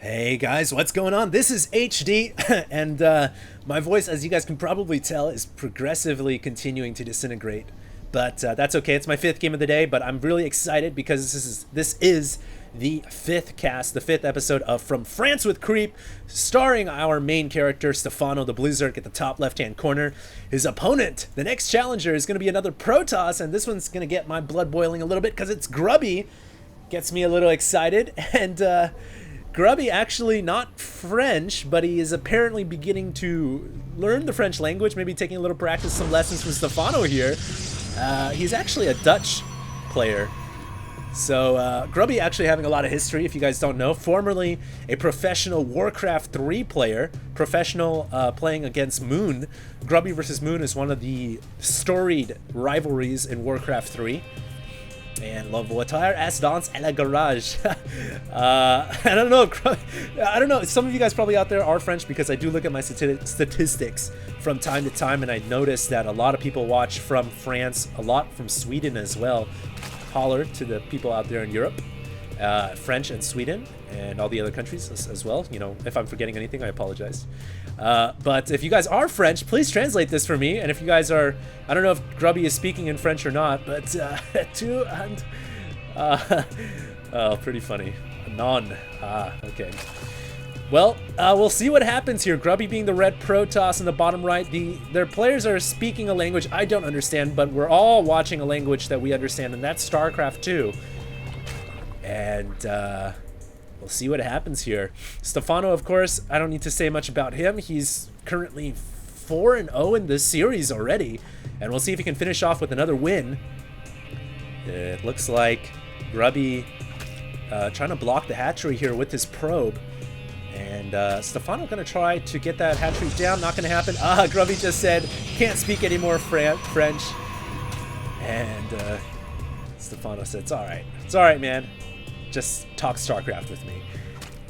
Hey guys, what's going on? This is HD, and my voice, as you guys can probably tell, is progressively continuing to disintegrate. But that's okay. It's my fifth game of the day, but I'm really excited because this is the fifth cast, the fifth episode of From France with Creep, starring our main character Stefano the Blizzard at the top left-hand corner. His opponent, the next challenger, is going to be another Protoss, and this one's going to get my blood boiling a little bit because it's Grubby. Gets me a little excited, and Grubby actually not French, but he is apparently beginning to learn the French language, maybe taking a little practice, some lessons from Stefano here. He's actually a Dutch player. So Grubby actually having a lot of history, if you guys don't know. Formerly a professional Warcraft 3 player, professional playing against Moon. Grubby versus Moon is one of the storied rivalries in Warcraft 3. And la voiture est dans la garage. I don't know. I don't know. Some of you guys probably out there are French because I do look at my statistics from time to time, and I notice that a lot of people watch from France, a lot from Sweden as well. Holler to the people out there in Europe, French and Sweden, and all the other countries as well. You know, if I'm forgetting anything, I apologize. But if you guys are French, please translate this for me. And if you guys are, I don't know if Grubby is speaking in French or not, but two and oh, pretty funny. Non. Okay. Well, we'll see what happens here. Grubby being the red Protoss in the bottom right. Their players are speaking a language I don't understand, but we're all watching a language that we understand, and that's StarCraft 2. And we'll see what happens here. Stefano, of course, I don't need to say much about him. He's currently 4-0 in this series already, and we'll see if he can finish off with another win. It looks like Grubby trying to block the hatchery here with his probe. And Stefano gonna try to get that hatchery down. Not gonna happen. Grubby just said, can't speak any more French. And Stefano said, it's alright. It's alright, man. Just talk StarCraft with me.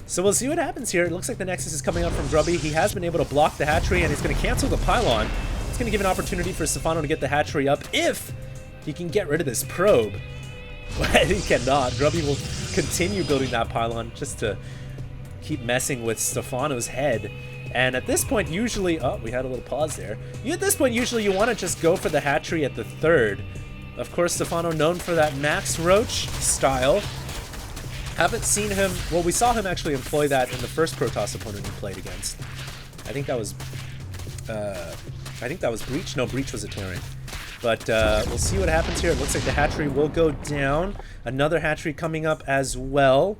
So we'll see what happens here. It looks like the Nexus is coming up from Grubby. He has been able to block the hatchery, and he's gonna cancel the pylon. It's gonna give an opportunity for Stefano to get the hatchery up if he can get rid of this probe. But he cannot. Grubby will continue building that pylon just to keep messing with Stefano's head. And at this point, usually, oh, we had a little pause there. At this point, usually you want to just go for the hatchery at the third. Of course, Stefano known for that Max Roach style. Haven't seen him, well, we saw him actually employ that in the first Protoss opponent he played against. I think that was Breach. No, Breach was a Tauren. But we'll see what happens here. It looks like the hatchery will go down. Another hatchery coming up as well.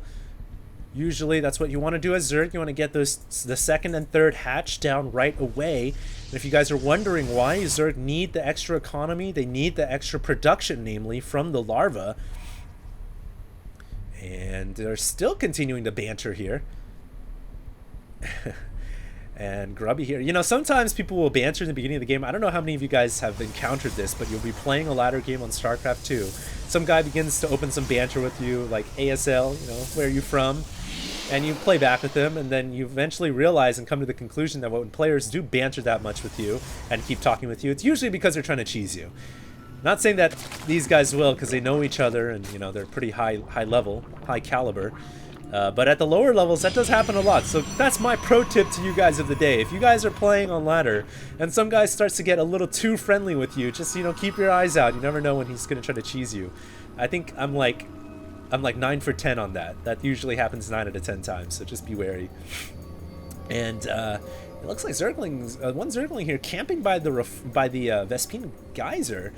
Usually that's what you want to do as Zerg. You want to get the second and third hatch down right away. And if you guys are wondering why Zerg need the extra economy, they need the extra production, namely, from the larva. And they're still continuing to banter here. And Grubby here. You know, sometimes people will banter in the beginning of the game. I don't know how many of you guys have encountered this, but you'll be playing a ladder game on StarCraft 2. Some guy begins to open some banter with you, like ASL, you know, where are you from? And you play back with them, and then you eventually realize and come to the conclusion that when players do banter that much with you and keep talking with you, it's usually because they're trying to cheese you. Not saying that these guys will, because they know each other and, you know, they're pretty high level, high caliber. But at the lower levels, that does happen a lot. So that's my pro tip to you guys of the day. If you guys are playing on ladder and some guy starts to get a little too friendly with you, just, you know, keep your eyes out. You never know when he's going to try to cheese you. I think I'm like 9 for 10 on that. That usually happens 9 out of 10 times, so just be wary. And it looks like Zerglings, one Zergling here camping by the Vespene Geyser.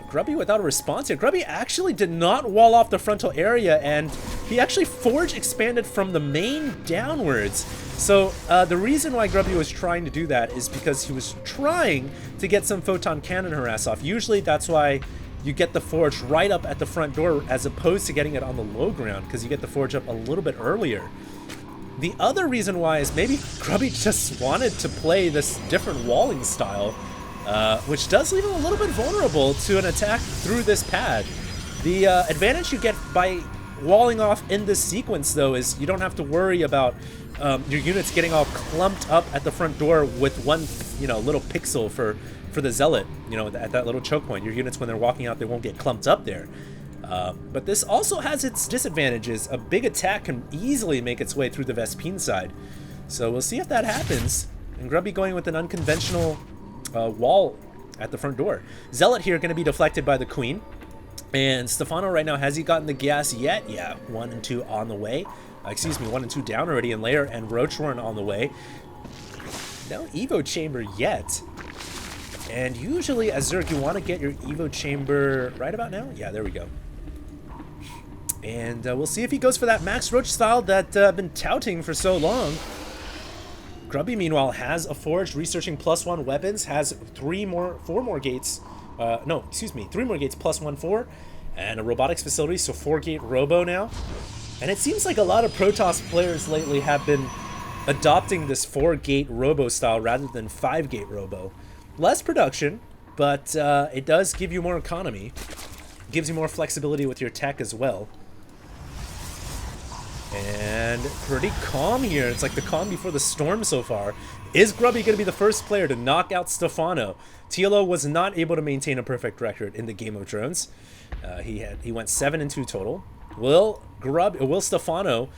Grubby without a response here. Grubby actually did not wall off the frontal area, and he actually forge expanded from the main downwards. So the reason why Grubby was trying to do that is because he was trying to get some photon cannon harass off. Usually that's why you get the forge right up at the front door as opposed to getting it on the low ground, because you get the forge up a little bit earlier. The other reason why is maybe Grubby just wanted to play this different walling style, which does leave him a little bit vulnerable to an attack through this pad. The advantage you get by walling off in this sequence, though, is you don't have to worry about your units getting all clumped up at the front door with one, you know, little pixel for the Zealot, you know, at that little choke point. Your units, when they're walking out, they won't get clumped up there. But this also has its disadvantages. A big attack can easily make its way through the Vespine side. So we'll see if that happens. And Grubby going with an unconventional wall at the front door. Zealot here going to be deflected by the Queen. And Stefano right now, has he gotten the gas yet? Yeah, 1 and 2 on the way. Excuse me, 1 and 2 down already in Lair, and Roachworn on the way. No Evo Chamber yet. And usually, as Zerg, you want to get your Evo Chamber right about now? Yeah, there we go. And we'll see if he goes for that Max Roach style that I've been touting for so long. Grubby, meanwhile, has a Forge, researching +1 weapons, has 4 more gates. No, excuse me, 3 more gates, +1, 4, and a robotics facility, so 4-gate robo now. And it seems like a lot of Protoss players lately have been adopting this 4-gate robo style rather than 5-gate robo. Less production, but it does give you more economy. Gives you more flexibility with your tech as well. And pretty calm here. It's like the calm before the storm so far. Is Grubby going to be the first player to knock out Stefano? TLO was not able to maintain a perfect record in the Game of Drones. He went 7 and 2 total. Will Stefano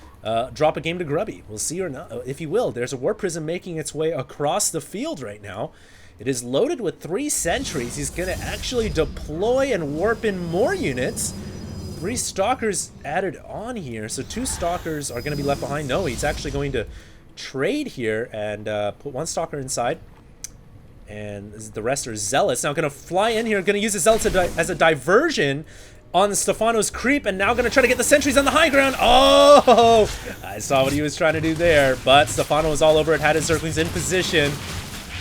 drop a game to Grubby? We'll see or not. If he will, there's a Warp Prism making its way across the field right now. It is loaded with 3 sentries. He's going to actually deploy and warp in more units. 3 Stalkers added on here, so 2 Stalkers are going to be left behind. No, he's actually going to trade here and put 1 Stalker inside. And the rest are Zealots. Now going to fly in here, going to use the Zealots as a diversion on Stefano's creep, and now going to try to get the sentries on the high ground. Oh, I saw what he was trying to do there, but Stefano was all over it, had his Zerglings in position.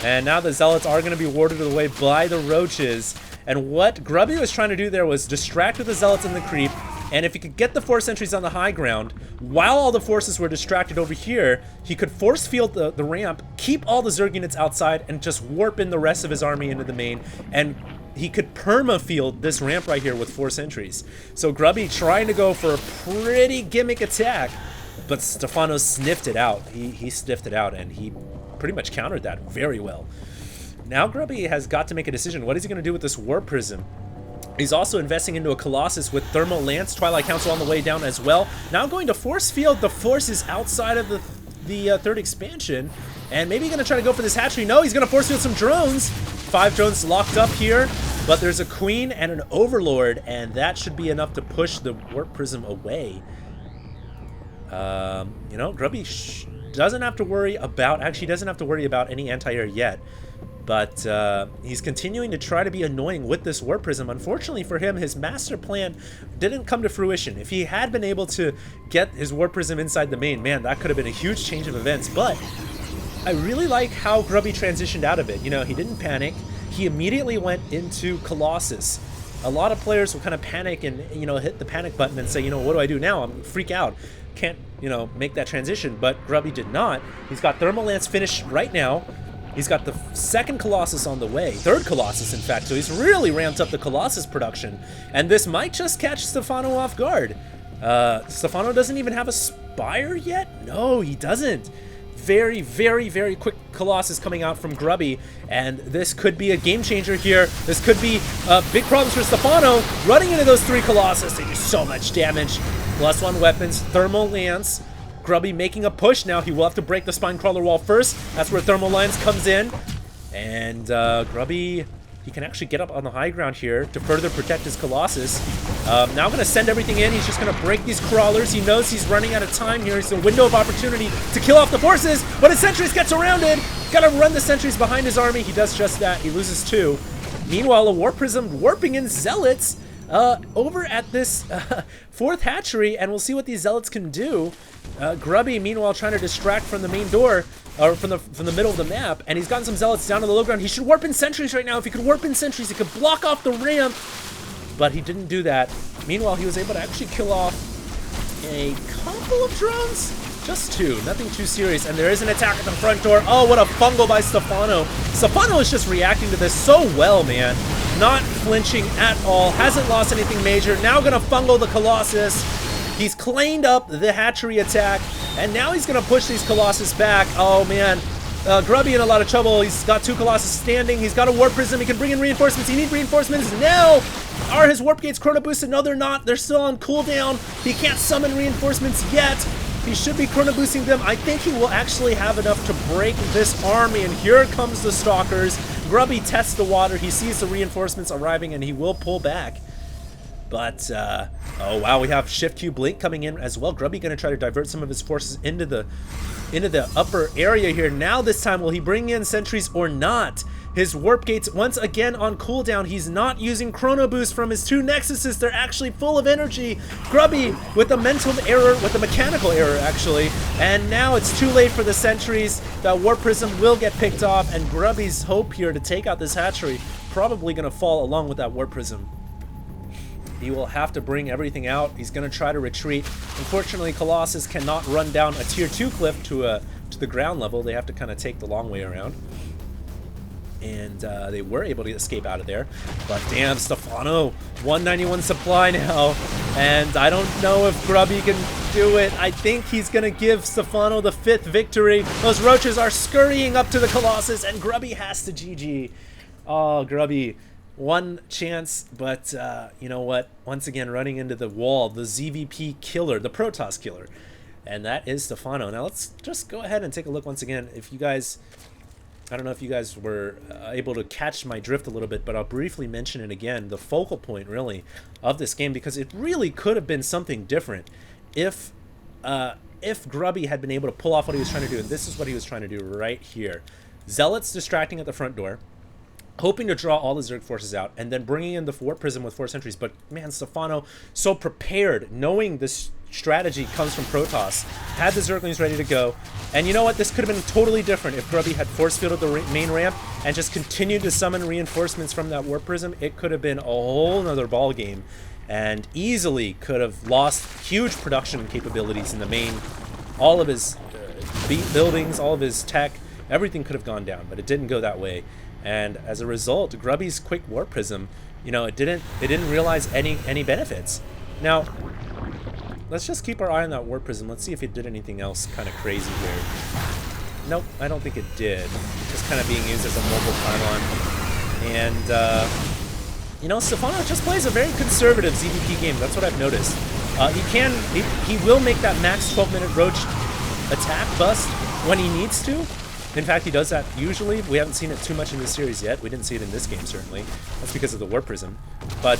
And now the Zealots are going to be warded away by the Roaches. And what Grubby was trying to do there was distract with the Zealots in the creep, and if he could get the 4 sentries on the high ground, while all the forces were distracted over here, he could force field the ramp, keep all the Zerg units outside, and just warp in the rest of his army into the main, and he could perma-field this ramp right here with 4 sentries. So Grubby trying to go for a pretty gimmick attack, but Stefano sniffed it out. He sniffed it out, and he pretty much countered that very well. Now Grubby has got to make a decision. What is he going to do with this Warp Prism? He's also investing into a Colossus with Thermal Lance, Twilight Council on the way down as well. Now going to force field the forces outside of the 3rd expansion. And maybe going to try to go for this hatchery. No, he's going to force field some drones. 5 drones locked up here. But there's a Queen and an Overlord. And that should be enough to push the Warp Prism away. You know, Grubby doesn't have to worry about... Actually, doesn't have to worry about any anti-air yet. But he's continuing to try to be annoying with this Warp Prism. Unfortunately for him, his master plan didn't come to fruition. If he had been able to get his Warp Prism inside the main, man, that could have been a huge change of events. But I really like how Grubby transitioned out of it. You know, he didn't panic. He immediately went into Colossus. A lot of players will kind of panic and, you know, hit the panic button and say, you know, what do I do now? I'm freak out. Can't, you know, make that transition. But Grubby did not. He's got Thermal Lance finished right now. He's got the 2nd Colossus on the way, 3rd Colossus in fact, so he's really ramped up the Colossus production. And this might just catch Stefano off guard. Stefano doesn't even have a Spire yet? No, he doesn't. Very, very, very quick Colossus coming out from Grubby, and this could be a game changer here. This could be big problems for Stefano. Running into those 3 Colossus, they do so much damage. +1 weapons, Thermal Lance. Grubby making a push now. He will have to break the Spine Crawler wall first. That's where Thermal Lance comes in. And Grubby, he can actually get up on the high ground here to further protect his Colossus. Now going to send everything in. He's just going to break these crawlers. He knows he's running out of time here. It's a window of opportunity to kill off the forces, but his sentries get surrounded. Got to run the sentries behind his army. He does just that. He loses 2. Meanwhile, a Warp Prism warping in Zealots over at this 4th hatchery, and we'll see what these Zealots can do. Grubby, meanwhile, trying to distract from the main door, or from the middle of the map, and he's gotten some Zealots down to the low ground. He should warp in sentries right now. If he could warp in sentries, he could block off the ramp, but he didn't do that. Meanwhile, he was able to actually kill off a couple of drones. Just 2, nothing too serious, and there is an attack at the front door. Oh, what a fungal by Stefano. Stefano is just reacting to this so well, man. Not flinching at all, hasn't lost anything major. Now gonna fungal the Colossus. He's cleaned up the hatchery attack, and now he's gonna push these Colossus back. Oh man, Grubby in a lot of trouble. He's got 2 Colossus standing. He's got a Warp Prism. He can bring in reinforcements. He needs reinforcements now. Are his Warp Gates Chrono Boosted? No, they're not. They're still on cooldown. He can't summon reinforcements yet. He should be Chrono Boosting them. I think he will actually have enough to break this army. And here comes the Stalkers. Grubby tests the water. He sees the reinforcements arriving, and he will pull back. But, oh wow, we have Shift Q Blink coming in as well. Grubby gonna try to divert some of his forces into the upper area here. Now this time, will he bring in sentries or not? His Warp Gates once again on cooldown. He's not using Chrono Boost from his 2 Nexuses. They're actually full of energy. Grubby with a mental error, with a mechanical error actually. And now it's too late for the sentries. That Warp Prism will get picked off, and Grubby's hope here to take out this hatchery probably gonna fall along with that Warp Prism. He will have to bring everything out. He's going to try to retreat. Unfortunately, Colossus cannot run down a tier 2 cliff to the ground level. They have to kind of take the long way around. And they were able to escape out of there. But damn, Stefano, 191 supply now. And I don't know if Grubby can do it. I think he's going to give Stefano the 5th victory. Those roaches are scurrying up to the Colossus, and Grubby has to GG. Oh, Grubby. One chance, but you know what? Once again, running into the wall, the ZVP killer, the Protoss killer. And that is Stefano. Now let's just go ahead and take a look once again. If you guys, I don't know if you guys were able to catch my drift a little bit, but I'll briefly mention it again. The focal point, really, of this game, because it really could have been something different if Grubby had been able to pull off what he was trying to do. And this is what he was trying to do right here. Zealots distracting at the front door, hoping to draw all the Zerg forces out, and then bringing in the Warp Prism with 4 sentries. But man, Stefano, so prepared, knowing this strategy comes from Protoss, had the Zerglings ready to go. And you know what? This could have been totally different if Grubby had force fielded the main ramp and just continued to summon reinforcements from that Warp Prism. It could have been a whole nother ball game, and easily could have lost huge production capabilities in the main. All of his buildings, all of his tech, everything could have gone down, but it didn't go that way. And as a result, Grubby's quick Warp Prism, you know, it didn't realize any benefits. Now, let's just keep our eye on that Warp Prism. Let's see if it did anything else kind of crazy here. Nope, I don't think it did. Just kind of being used as a mobile pylon. And, you know, Stefano just plays a very conservative ZVP game. That's what I've noticed. He will make that max 12-minute roach attack bust when he needs to. In fact, he does that usually. We haven't seen it too much in this series yet. We didn't see it in this game, certainly. That's because of the Warp Prism. But,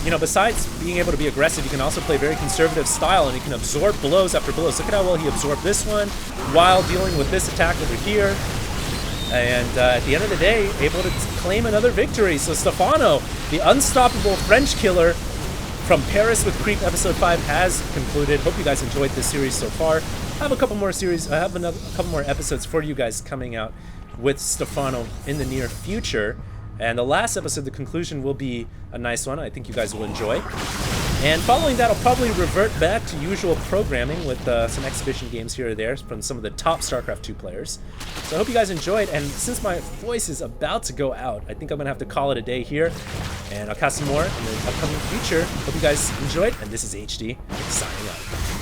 you know, besides being able to be aggressive, he can also play very conservative style, and he can absorb blows after blows. Look at how well he absorbed this one while dealing with this attack over here. And at the end of the day, able to claim another victory. So Stefano, the unstoppable French killer from Paris with Creep Episode 5 has concluded. Hope you guys enjoyed this series so far. I have a couple more couple more episodes for you guys coming out with Stefano in the near future. And the last episode, the conclusion, will be a nice one. I think you guys will enjoy. And following that, I'll probably revert back to usual programming with some exhibition games here or there from some of the top StarCraft 2 players. So I hope you guys enjoyed, and since my voice is about to go out, I think I'm going to have to call it a day here, and I'll cast some more in the upcoming future. Hope you guys enjoyed, and this is HD, signing out.